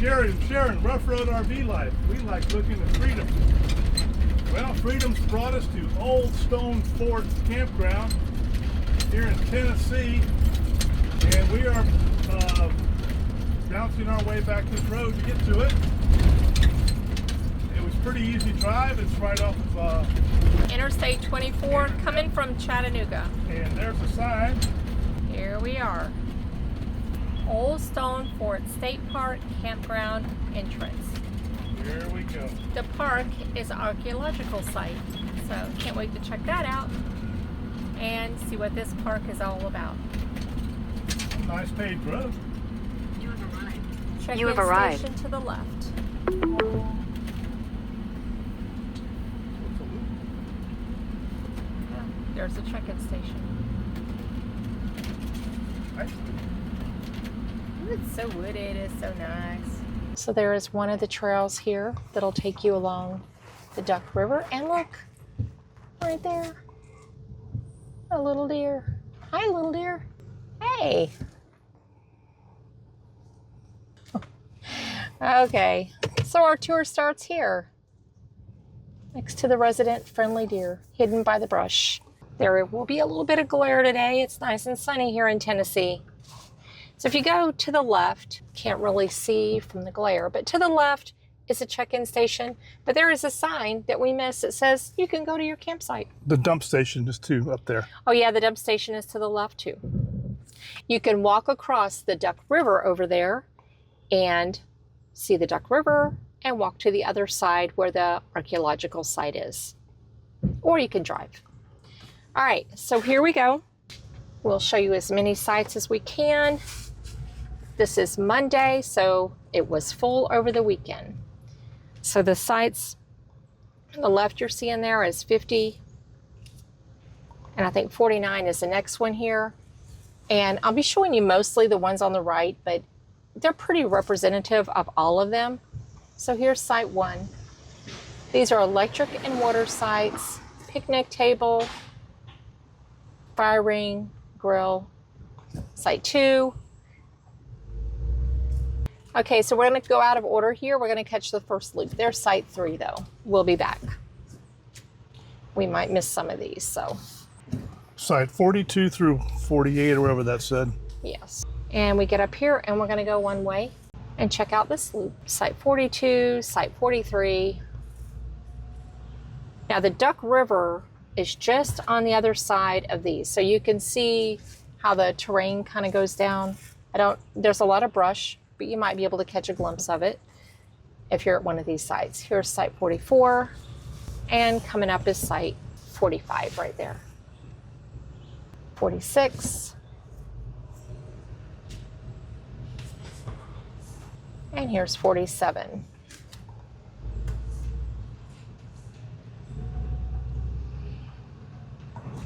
Sharing rough road RV life. We like looking at freedom. Well, freedom's brought us to Old Stone Fort Campground here in Tennessee, and we are bouncing our way back this road to get to it. It was pretty easy drive. It's right off of Interstate 24 coming from Chattanooga. And there's a sign. Here we are. Old Stone Fort State Park Campground entrance. Here we go. The park is an archaeological site, so can't wait to check that out and see what this park is all about. Nice paved road. You have arrived. Check-in You have arrived. station to the left. Yeah, there's a check-in station. Nice. It's so wooded, it's so nice. So there is one of the trails here that'll take you along the Duck River. And look, right there, a little deer. Hi, little deer. Hey. Okay, so our tour starts here, next to the resident-friendly deer, hidden by the brush. There will be a little bit of glare today. It's nice and sunny here in Tennessee. So if you go to the left, can't really see from the glare, but to the left is a check-in station. But there is a sign that we missed that says you can go to your campsite. The dump station is too up there. Oh yeah, the dump station is to the left too. You can walk across the Duck River over there and see the Duck River and walk to the other side where the archaeological site is. Or you can drive. All right, so here we go. We'll show you as many sites as we can. This is Monday, so it was full over the weekend. So the sites on the left you're seeing there is 50, and I think 49 is the next one here. And I'll be showing you mostly the ones on the right, but they're pretty representative of all of them. So here's site 1. These are electric and water sites, picnic table, fire ring, grill. Site 2. Okay, so we're going to go out of order here. We're going to catch the first loop. There's site 3 though. We'll be back. We might miss some of these, so. Site 42 through 48 or whatever that said. Yes. And we get up here and we're going to go one way and check out this loop. Site 42, site 43. Now the Duck River is just on the other side of these. So you can see how the terrain kind of goes down. There's a lot of brush, but you might be able to catch a glimpse of it if you're at one of these sites. Here's site 44, and coming up is site 45 right there. 46. And here's 47.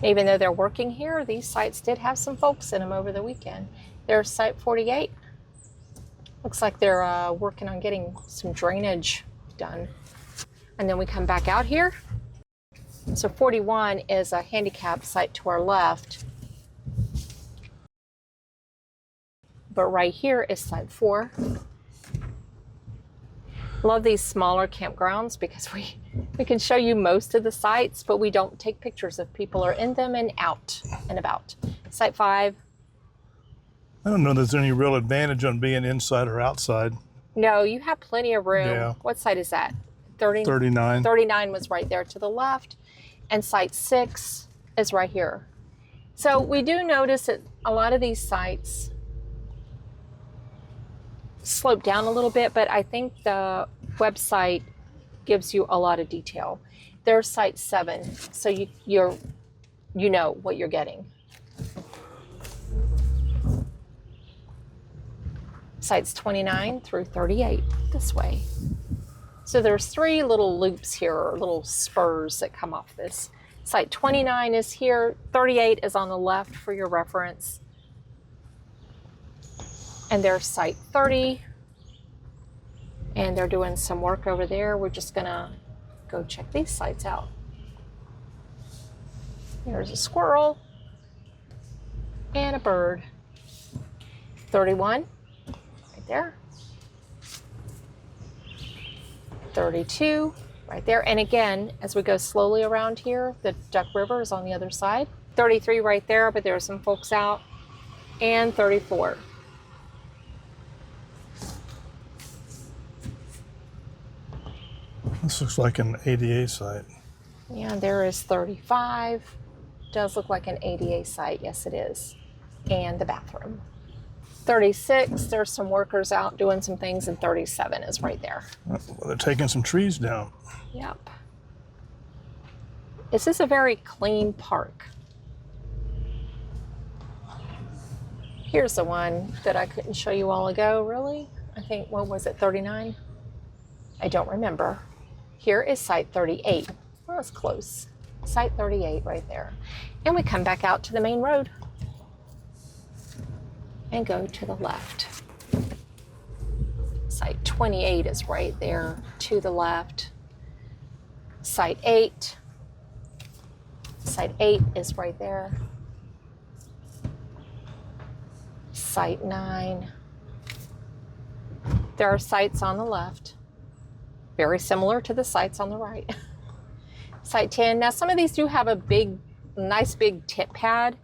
Even though they're working here, these sites did have some folks in them over the weekend. There's site 48. Looks like they're working on getting some drainage done. And then we come back out here. So 41 is a handicap site to our left. But right here is site 4. Love these smaller campgrounds because we can show you most of the sites, but we don't take pictures if people are in them and out and about. Site 5. I don't know if there's any real advantage on being inside or outside. No, you have plenty of room. Yeah. What site is that? 39. 39 was right there to the left, and site 6 is right here. So we do notice that a lot of these sites slope down a little bit, but I think the website gives you a lot of detail. There's site 7, so you know what you're getting. Sites 29 through 38 this way. So there's 3 little loops here, or little spurs that come off this. Site 29 is here, 38 is on the left for your reference. And there's site 30, and they're doing some work over there. We're just gonna go check these sites out. There's a squirrel and a bird. 31, right there. 32 right there. And again, as we go slowly around here, the Duck River is on the other side. 33 right there, but there are some folks out. And 34. This looks like an ADA site. Yeah, there is 35. Does look like an ADA site. Yes, it is. And the bathroom. 36, there's some workers out doing some things, and 37 is right there. Well, they're taking some trees down. Yep. This is a very clean park. Here's the one that I couldn't show you all ago, really. I think, what was it, 39? I don't remember. Here is site 38. Well, it's close. Site 38 right there. And we come back out to the main road and go to the left. Site 28 is right there to the left. Site 8. Site 8 is right there. Site 9. There are sites on the left, very similar to the sites on the right. Site 10. Now some of these do have a nice big tip pad,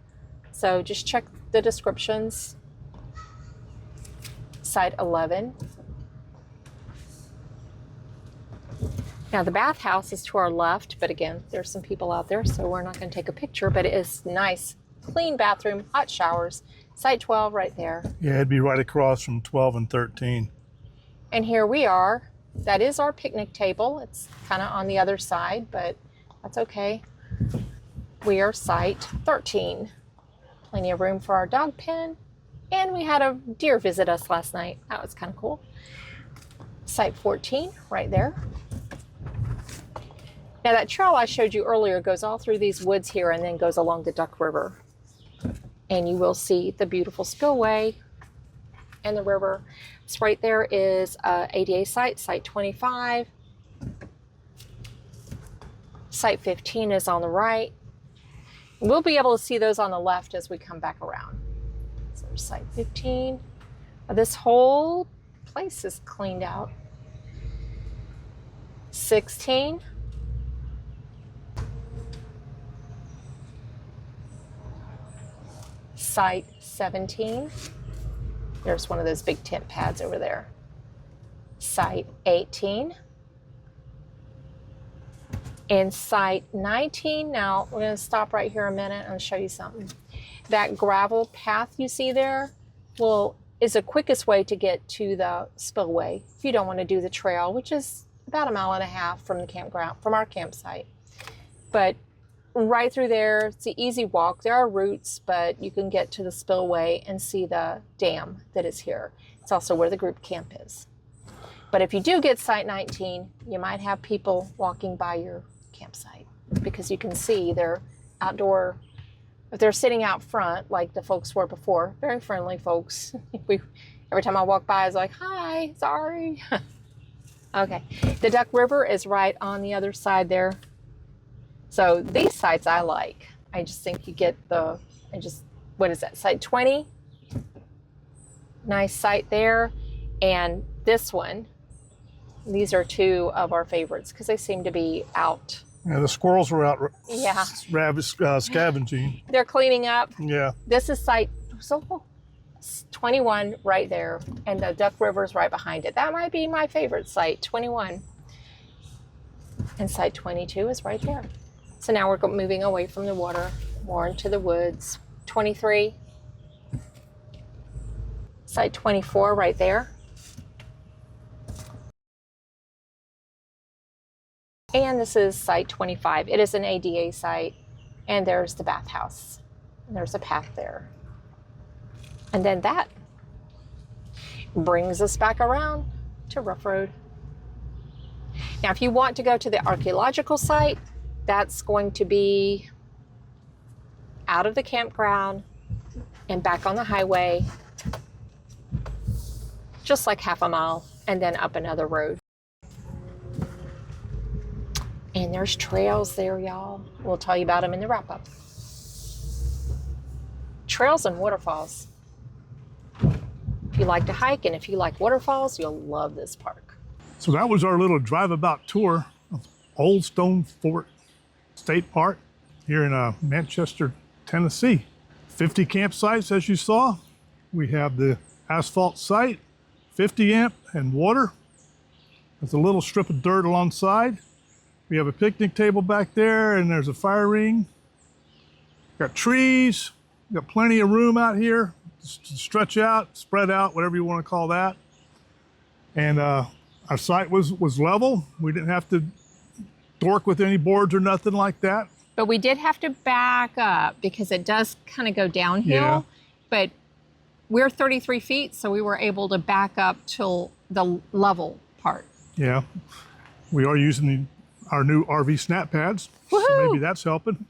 so just check the descriptions. Site 11. Now the bathhouse is to our left, but again, there's some people out there, so we're not going to take a picture, but it is nice, clean bathroom, hot showers. Site 12 right there. Yeah, it'd be right across from 12 and 13. And here we are. That is our picnic table. It's kind of on the other side, but that's okay. We are site 13. Plenty of room for our dog pen. And we had a deer visit us last night. That was kind of cool. Site 14 right there. Now that trail I showed you earlier goes all through these woods here and then goes along the Duck River. And you will see the beautiful spillway and the river. It's right there is ADA site, site 25. Site 15 is on the right. We'll be able to see those on the left as we come back around. So there's site 15. This whole place is cleaned out. 16. Site 17. There's one of those big tent pads over there. Site 18. And site 19. Now we're going to stop right here a minute and show you something. That gravel path you see there is the quickest way to get to the spillway if you don't want to do the trail, which is about 1.5 miles from the campground, from our campsite. But right through there, it's an easy walk. There are routes, but you can get to the spillway and see the dam that is here. It's also where the group camp is. But if you do get site 19, you might have people walking by your campsite because you can see they're outdoor. If they're sitting out front like the folks were before, very friendly folks. Every time I walk by, I was like, hi, sorry. Okay, the Duck River is right on the other side there. So these sites I like. I just think you get what is that, site 20? Nice site there. And this one, these are two of our favorites because they seem to be out. Yeah, the squirrels were out scavenging. They're cleaning up. Yeah. This is site 21 right there, and the Duck River is right behind it. That might be my favorite site, 21. And site 22 is right there. So now we're moving away from the water, more into the woods. 23. Site 24 right there. And this is site 25. It is an ADA site. And there's the bathhouse. And there's a path there. And then that brings us back around to Ruff Road. Now, if you want to go to the archaeological site, that's going to be out of the campground and back on the highway, just like 1/2 mile, and then up another road. And there's trails there, y'all. We'll tell you about them in the wrap-up. Trails and waterfalls. If you like to hike and if you like waterfalls, you'll love this park. So that was our little drive-about tour of Old Stone Fort State Park here in Manchester, Tennessee. 50 campsites, as you saw. We have the asphalt site, 50 amp and water. There's a little strip of dirt alongside. We have a picnic table back there, and there's a fire ring. Got trees. Got plenty of room out here to stretch out, spread out, whatever you want to call that. And our site was level. We didn't have to dork with any boards or nothing like that. But we did have to back up because it does kind of go downhill. Yeah. But we're 33 feet, so we were able to back up till the level part. Yeah. We are using our new RV SnapPads. So maybe that's helping.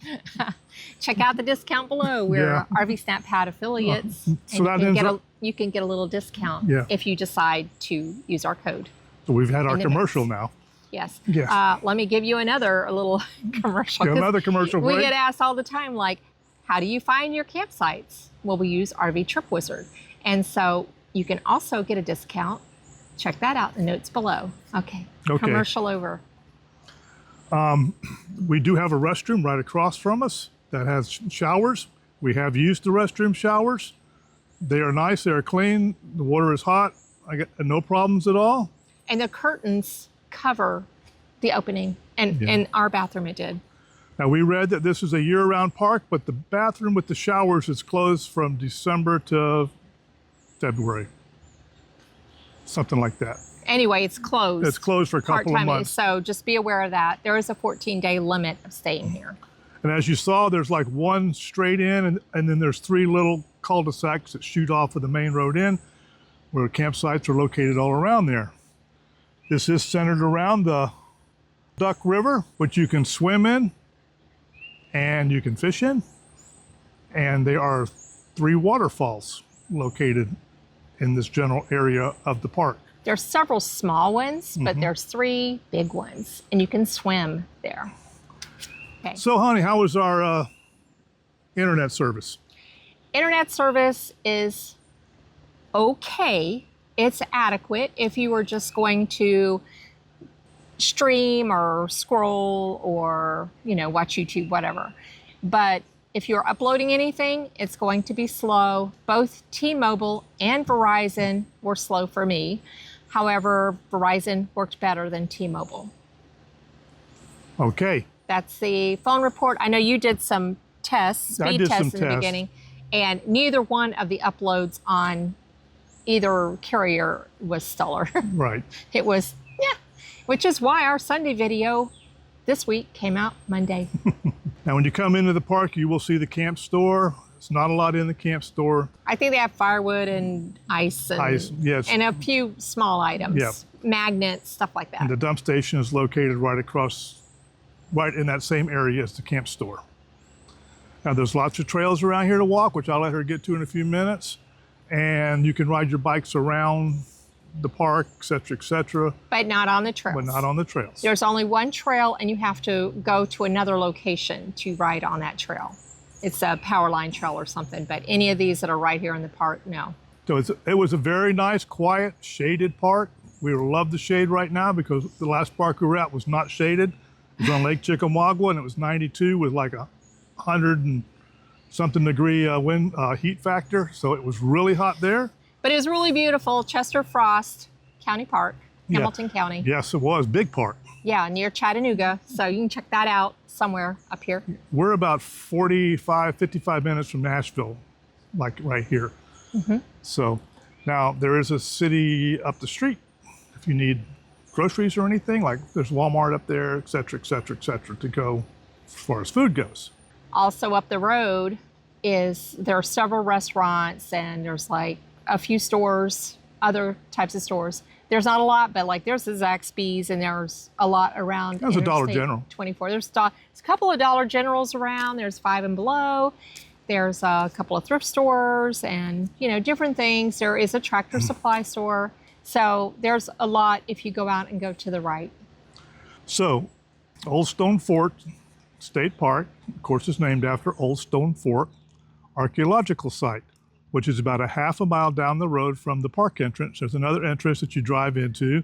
Check out the discount below. We're RV SnapPad affiliates. So and you can get a little discount if you decide to use our code. So we've had our commercial now. Yes. Yes. Let me give you a little commercial. Another commercial break. We get asked all the time, like, how do you find your campsites? Well, we use RV Trip Wizard. And so you can also get a discount. Check that out in the notes below. Okay. Commercial over. We do have a restroom right across from us that has showers. We have used the restroom showers. They are nice. They are clean. The water is hot. I got no problems at all. And the curtains cover the opening, and in our bathroom it did. Now, we read that this is a year-round park, but the bathroom with the showers is closed from December to February. Something like that. Anyway, it's closed. It's closed for a couple of months. So just be aware of that. There is a 14-day limit of staying here. And as you saw, there's like one straight in, and then there's 3 little cul-de-sacs that shoot off of the main road in, where campsites are located all around there. This is centered around the Duck River, which you can swim in and you can fish in. And there are 3 waterfalls located in this general area of the park. There's several small ones, but there's 3 big ones, and you can swim there. Okay. So, honey, how was our internet service? Internet service is okay. It's adequate if you were just going to stream or scroll or, watch YouTube, whatever. But if you're uploading anything, it's going to be slow. Both T-Mobile and Verizon were slow for me. However, Verizon worked better than T-Mobile. Okay. That's the phone report. I know you did some tests, speed tests in the beginning, and neither one of the uploads on either carrier was stellar. Right. It was, which is why our Sunday video this week came out Monday. Now, when you come into the park, you will see the camp store. It's not a lot in the camp store. I think they have firewood and ice yes. And a few small items, magnets, stuff like that. And the dump station is located right in that same area as the camp store. Now, there's lots of trails around here to walk, which I'll let her get to in a few minutes. And you can ride your bikes around the park, et cetera, but not on the trails. But not on the trails. There's only one trail, and you have to go to another location to ride on that trail. It's a power line trail or something, but any of these that are right here in the park, no. So it was a very nice, quiet, shaded park. We love the shade right now because the last park we were at was not shaded. It was on Lake Chickamauga, and it was 92 with like 100 and something degree wind heat factor. So it was really hot there. But it was really beautiful. Chester Frost County Park, Hamilton County. Yes, it was. Big park. Yeah, near Chattanooga. So you can check that out somewhere up here. We're about 55 minutes from Nashville, like right here. So now there is a city up the street if you need groceries or anything. Like there's Walmart up there, et cetera, to go as far as food goes. Also up the road there are several restaurants, and there's like a few stores, other types of stores. There's not a lot, but like there's the Zaxby's, and there's a lot around. There's a Dollar General. 24. There's a couple of Dollar Generals around. There's Five and Below. There's a couple of thrift stores and, different things. There is a Tractor Supply store. So there's a lot if you go out and go to the right. So Old Stone Fort State Park, of course, is named after Old Stone Fort Archaeological Site, which is about a half a mile down the road from the park entrance. There's another entrance that you drive into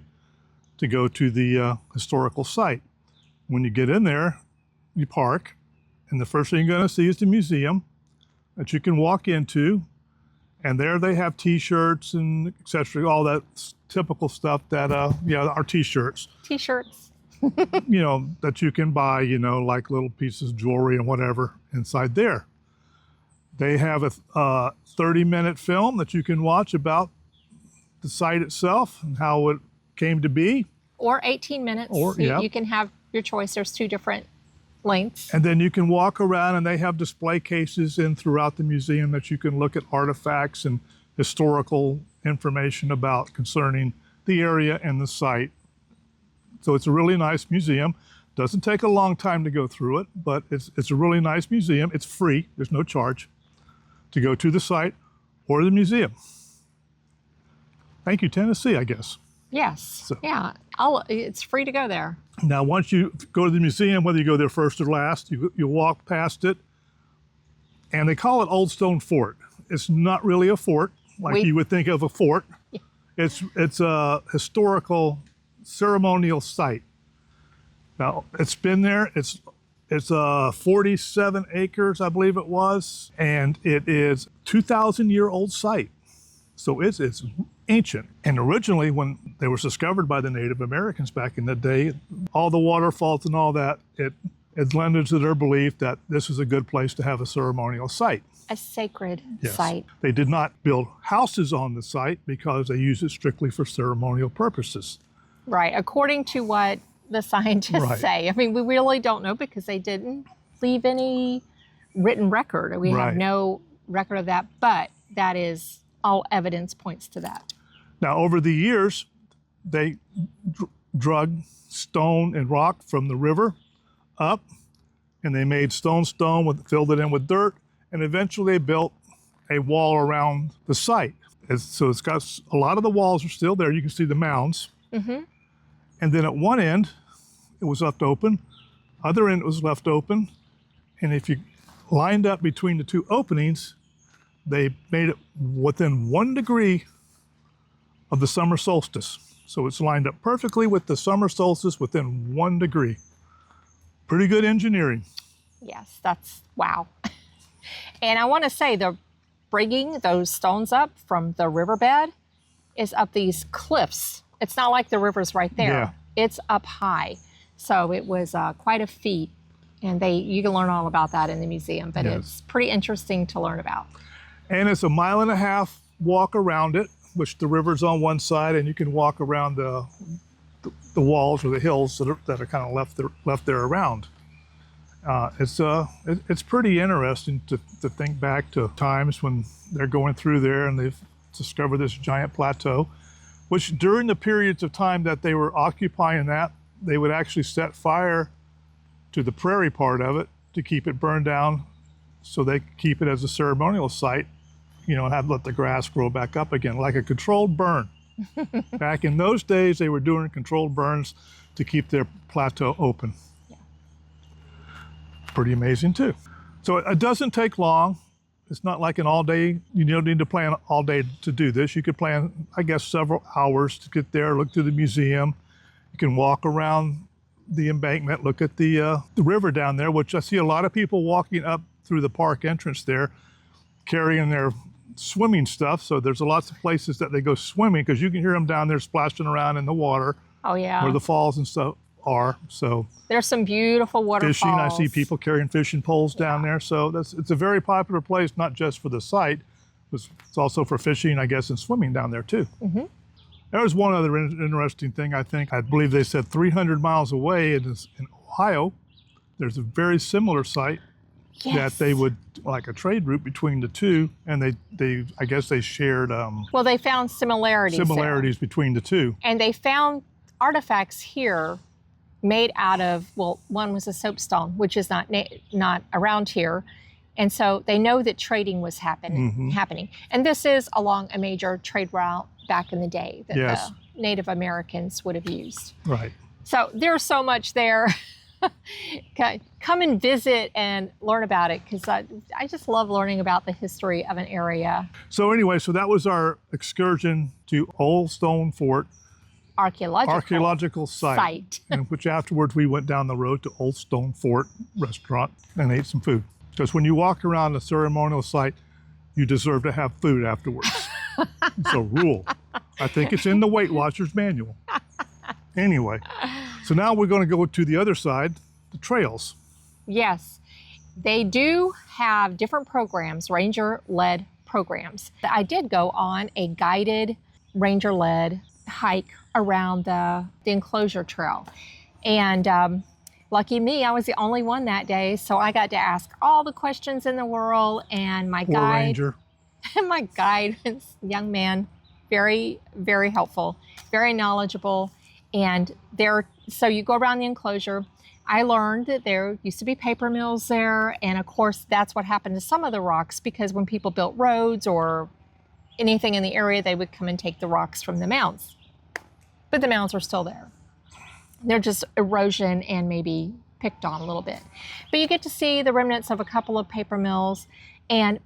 to go to the historical site. When you get in there, you park, and the first thing you're going to see is the museum that you can walk into. And there they have T-shirts and etc., all that typical stuff that, our T-shirts. T-shirts. That you can buy, like little pieces of jewelry and whatever inside there. They have a 30-minute film that you can watch about the site itself and how it came to be. Or 18 minutes. You can have your choice. There's 2 different lengths. And then you can walk around, and they have display cases in throughout the museum that you can look at artifacts and historical information about concerning the area and the site. So it's a really nice museum. Doesn't take a long time to go through it, but it's a really nice museum. It's free. There's no charge to go to the site or the museum. Thank you, Tennessee, I guess. Yes. Yeah. It's free to go there. Now, once you go to the museum, whether you go there first or last, you walk past it, and they call it Old Stone Fort. It's not really a fort like you would think of a fort. Yeah. It's a historical ceremonial site. Now, it's been there. It's 47 acres, I believe it was, and it is 2,000-year-old site. So it's ancient. And originally, when they were discovered by the Native Americans back in the day, all the waterfalls and all that, it lended to their belief that this is a good place to have a ceremonial site. A sacred Yes. site. They did not build houses on the site because they used it strictly for ceremonial purposes. Right. According to what the scientists say. I mean, we really don't know because they didn't leave any written record. We have no record of that, but that is all evidence points to that. Now, over the years, they drug stone and rock from the river up, and they made stone, filled it in with dirt, and eventually they built a wall around the site. So it's got a lot of the walls are still there. You can see the mounds. Mm-hmm. And then at one end, it was left open. Other end, it was left open. And if you lined up between the 2 openings, they made it within 1 degree of the summer solstice. So it's lined up perfectly with the summer solstice within 1 degree. Pretty good engineering. Yes, that's wow. And I want to say the bringing those stones up from the riverbed is up these cliffs. It's not like the river's right there. Yeah. It's up high. So it was quite a feat. And you can learn all about that in the museum, but it's pretty interesting to learn about. And it's a 1.5 mile walk around it, which the river's on one side, and you can walk around the walls or the hills that are kind of left there around. It's pretty interesting to think back to times when they're going through there and they've discovered this giant plateau, which during the periods of time that they were occupying that, they would actually set fire to the prairie part of it to keep it burned down so they could keep it as a ceremonial site, and let the grass grow back up again, like a controlled burn. Back in those days, they were doing controlled burns to keep their plateau open. Yeah. Pretty amazing too. So it doesn't take long. It's not like an all day, you don't need to plan all day to do this. You could plan, I guess, several hours to get there, look through the museum. You can walk around the embankment, look at the river down there, which I see a lot of people walking up through the park entrance there, carrying their swimming stuff. So there's lots of places that they go swimming because you can hear them down there splashing around in the water. Oh yeah. Where the falls and stuff are. So there's some beautiful waterfalls. Fishing, I see people carrying fishing poles down there. So it's a very popular place, not just for the site, it's also for fishing, I guess, and swimming down there too. Mm-hmm. There's one other interesting thing, I believe they said 300 miles away in Ohio, there's a very similar site. Yes. That they would, like a trade route between the two, and they I guess they shared. Well, they found similarities between the two. And they found artifacts here made out of, one was a soapstone, which is not around here. And so they know that trading was happening. And this is along a major trade route back in the day that the Native Americans would have used. Right. So there's so much there. Come and visit and learn about it, because I just love learning about the history of an area. So anyway, that was our excursion to Old Stone Fort Archaeological site. And which afterwards we went down the road to Old Stone Fort restaurant and ate some food. Because when you walk around a ceremonial site, you deserve to have food afterwards. It's a rule. I think it's in the Weight Watchers manual. Anyway, so now we're going to go to the other side, the trails. Yes, they do have different programs, ranger-led programs. I did go on a guided ranger-led hike around the enclosure trail. And lucky me, I was the only one that day, so I got to ask all the questions in the world, and my guide, my guide, young man, very, very helpful, very knowledgeable. And so you go around the enclosure. I learned that there used to be paper mills there, and of course that's what happened to some of the rocks, because when people built roads or anything in the area, they would come and take the rocks from the mounds. But the mounds are still there. They're just erosion and maybe picked on a little bit. But you get to see the remnants of a couple of paper mills,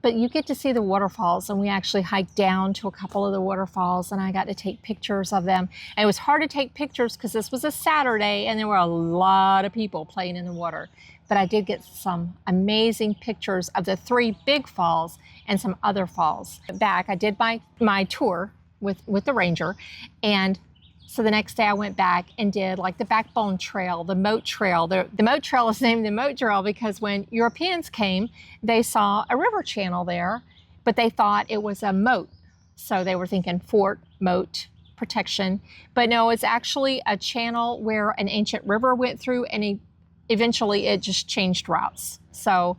but you get to see the waterfalls, and we actually hiked down to a couple of the waterfalls, and I got to take pictures of them. And it was hard to take pictures because this was a Saturday and there were a lot of people playing in the water. But I did get some amazing pictures of the 3 big falls and some other falls. Back, I did my tour with the ranger, and so the next day I went back and did like the Backbone Trail, the Moat Trail. The Moat Trail is named the Moat Trail because when Europeans came, they saw a river channel there, but they thought it was a moat. So they were thinking fort, moat, protection. But no, it's actually a channel where an ancient river went through, and eventually it just changed routes. So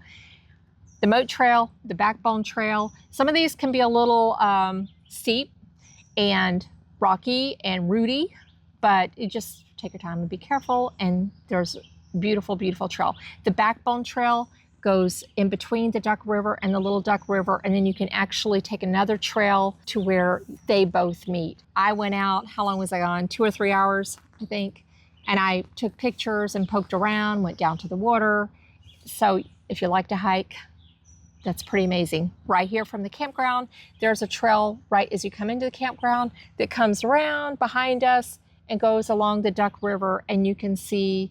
the Moat Trail, the Backbone Trail, some of these can be a little steep and rocky and rooty, but you just take your time and be careful, and there's a beautiful, beautiful trail. The Backbone Trail goes in between the Duck River and the Little Duck River, and then you can actually take another trail to where they both meet. I went out, how long was I gone? 2 or 3 hours, I think, and I took pictures and poked around, went down to the water. So if you like to hike, that's pretty amazing. Right here from the campground, there's a trail right as you come into the campground that comes around behind us and goes along the Duck River, and you can see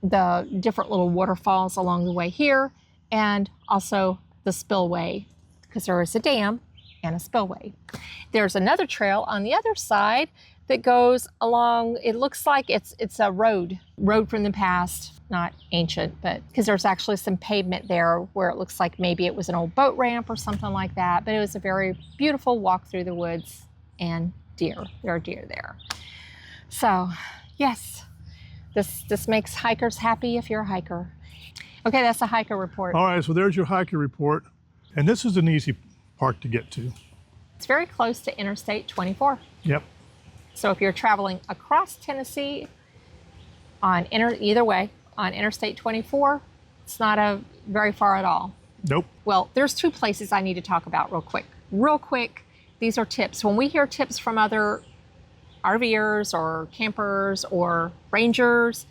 the different little waterfalls along the way here, and also the spillway, because there is a dam and a spillway. There's another trail on the other side that goes along, it looks like it's a road from the past, not ancient, but because there's actually some pavement there where it looks like maybe it was an old boat ramp or something like that. But it was a very beautiful walk through the woods, and deer, there are deer there. So yes, this makes hikers happy if you're a hiker. Okay, that's a hiker report. All right, so there's your hiker report. And this is an easy park to get to. It's very close to Interstate 24. Yep. So if you're traveling across Tennessee on either way, on Interstate 24, it's not very far at all. Nope. Well, there's 2 places I need to talk about real quick. Real quick, these are tips. When we hear tips from other RVers or campers or rangers,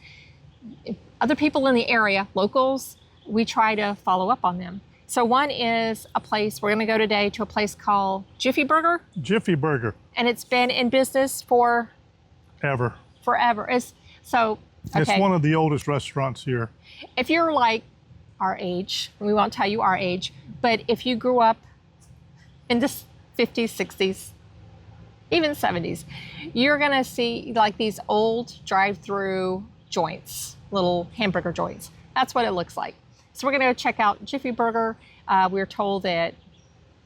other people in the area, locals, we try to follow up on them. So one is a place, we're going to go today to a place called Jiffy Burger. Jiffy Burger. And it's been in business for? Forever. It's one of the oldest restaurants here. If you're like our age, we won't tell you our age, but if you grew up in the 50s, 60s, even 70s, you're going to see like these old drive-through joints, little hamburger joints. That's what it looks like. So we're going to go check out Jiffy Burger. We were told that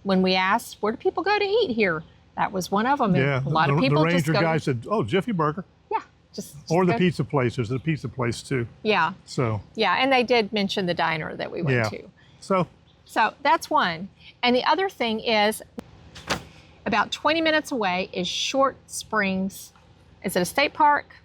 when we asked, where do people go to eat here? That was one of them. Yeah, a lot of people the just ranger guy said, oh, Jiffy Burger. Yeah. Just or the pizza place. There's a pizza place too. Yeah. So. Yeah, and they did mention the diner that we went to. So that's one. And the other thing is about 20 minutes away is Short Springs. Is it a state park?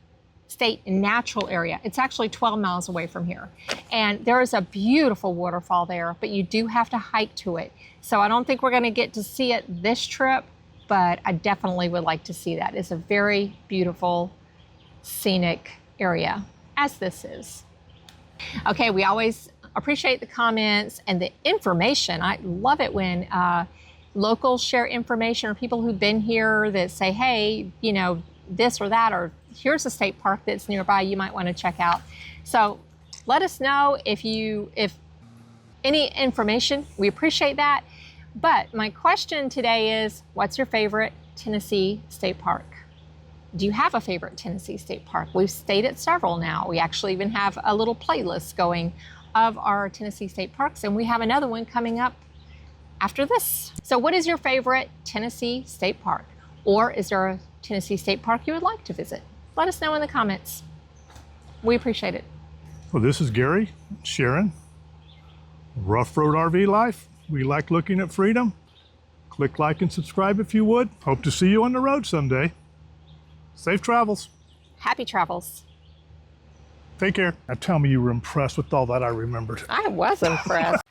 State natural area. It's actually 12 miles away from here. And there is a beautiful waterfall there, but you do have to hike to it. So I don't think we're going to get to see it this trip, but I definitely would like to see that. It's a very beautiful, scenic area, as this is. Okay, we always appreciate the comments and the information. I love it when locals share information, or people who've been here that say, hey, this or that, or here's a state park that's nearby you might want to check out. So let us know if any information. We appreciate that. But my question today is, what's your favorite Tennessee state park? Do you have a favorite Tennessee state park? We've stayed at several now. We actually even have a little playlist going of our Tennessee state parks, and we have another one coming up after this. So what is your favorite Tennessee state park? Or is there a Tennessee state park you would like to visit? Let us know in the comments. We appreciate it. Well, this is Gary, Sharon, Rough Road RV Life. We like looking at freedom. Click like and subscribe if you would. Hope to see you on the road someday. Safe travels. Happy travels. Take care. Now tell me you were impressed with all that I remembered. I was impressed.